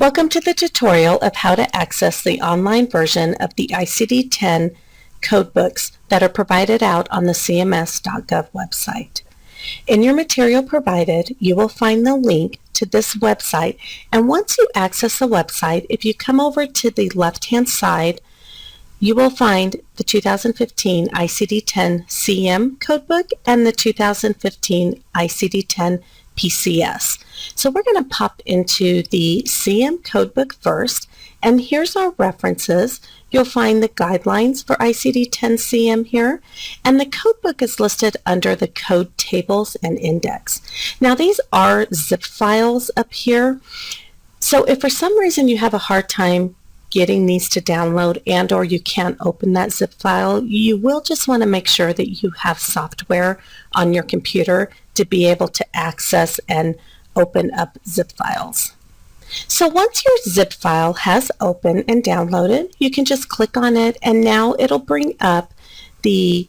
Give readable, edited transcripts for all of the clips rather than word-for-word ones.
Welcome to the tutorial of how to access the online version of the ICD-10 codebooks that are provided out on the cms.gov website. In your material provided, you will find the link to this website, and once you access the website, if you come over to the left-hand side, you will find the 2015 ICD-10 CM codebook and the 2015 ICD-10 PCS. So we're going to pop into the CM codebook first, and here's our references. You'll find the guidelines for ICD-10 CM here, and the codebook is listed under the code tables and index. Now these are zip files up here, so if for some reason you have a hard time getting these to download and or you can't open that zip file, you will just want to make sure that you have software on your computer to be able to access and open up zip files. So once your zip file has opened and downloaded, you can just click on it, and now it'll bring up the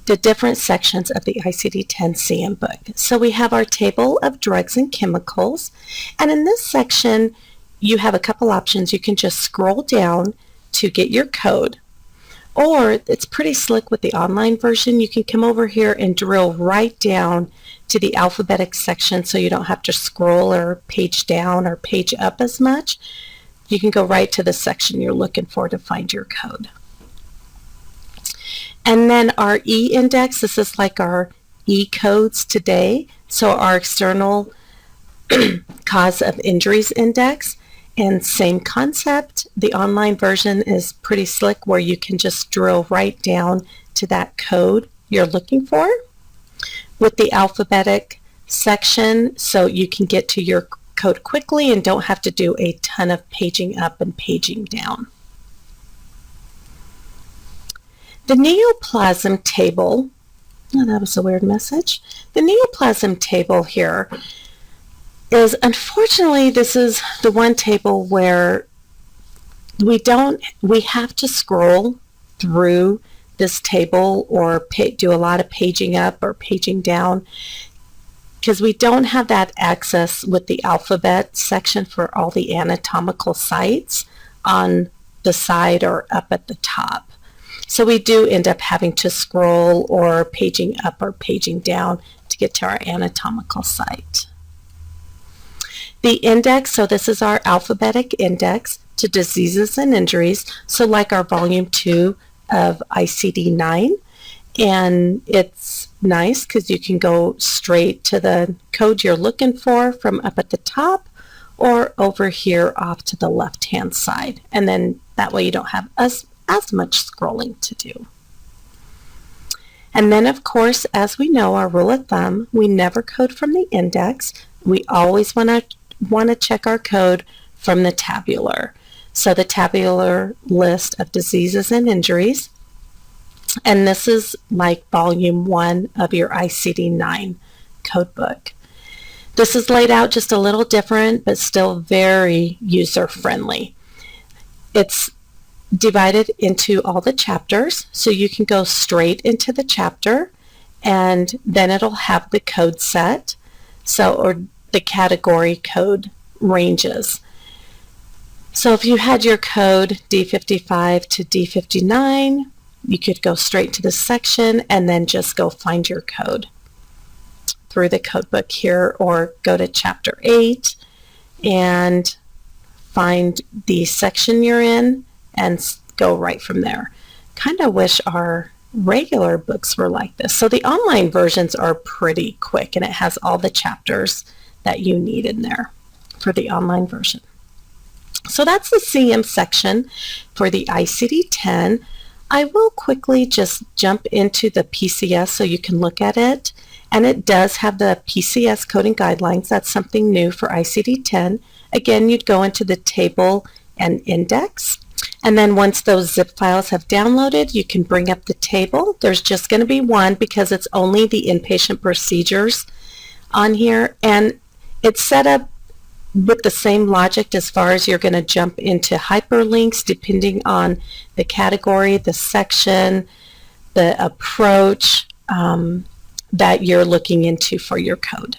different sections of the ICD-10 CM book. So we have our table of drugs and chemicals, and in this section you have a couple options. You can just scroll down to get your code, or it's pretty slick with the online version. You can come over here and drill right down to the alphabetic section so you don't have to scroll or page down or page up as much. You can go right to the section you're looking for to find your code. And then our E-index, this is like our E-codes today, so our external cause of injuries index. And same concept, the online version is pretty slick where you can just drill right down to that code you're looking for with the alphabetic section, so you can get to your code quickly and don't have to do a ton of paging up and paging down. The neoplasm table, oh, that was a weird message. The neoplasm table here is, unfortunately, this is the one table where we have to scroll through this table or do a lot of paging up or paging down because we don't have that access with the alphabet section for all the anatomical sites on the side or up at the top. So we do end up having to scroll or paging up or paging down to get to our anatomical site. The index, so this is our alphabetic index to diseases and injuries, so like our volume 2 of ICD-9, and it's nice because you can go straight to the code you're looking for from up at the top or over here off to the left hand side, and then that way you don't have as much scrolling to do. And then of course, as we know, our rule of thumb, we never code from the index. We always want to check our code from the tabular. So the tabular list of diseases and injuries, and this is like volume 1 of your ICD-9 codebook. This is laid out just a little different, but still very user-friendly. It's divided into all the chapters, so you can go straight into the chapter, and then it'll have the code set, or the category code ranges. So if you had your code D55 to D59, you could go straight to the section and then just go find your code through the code book here, or go to chapter 8 and find the section you're in and go right from there. Kind of wish our regular books were like this. So the online versions are pretty quick, and it has all the chapters that you need in there for the online version. So that's the CM section for the ICD-10. I will quickly just jump into the PCS so you can look at it, and it does have the PCS coding guidelines. That's something new for ICD-10. Again, you'd go into the table and index, and then once those zip files have downloaded, you can bring up the table. There's just going to be one because it's only the inpatient procedures on here, and it's set up with the same logic as far as you're going to jump into hyperlinks depending on the category, the section, the approach that you're looking into for your code.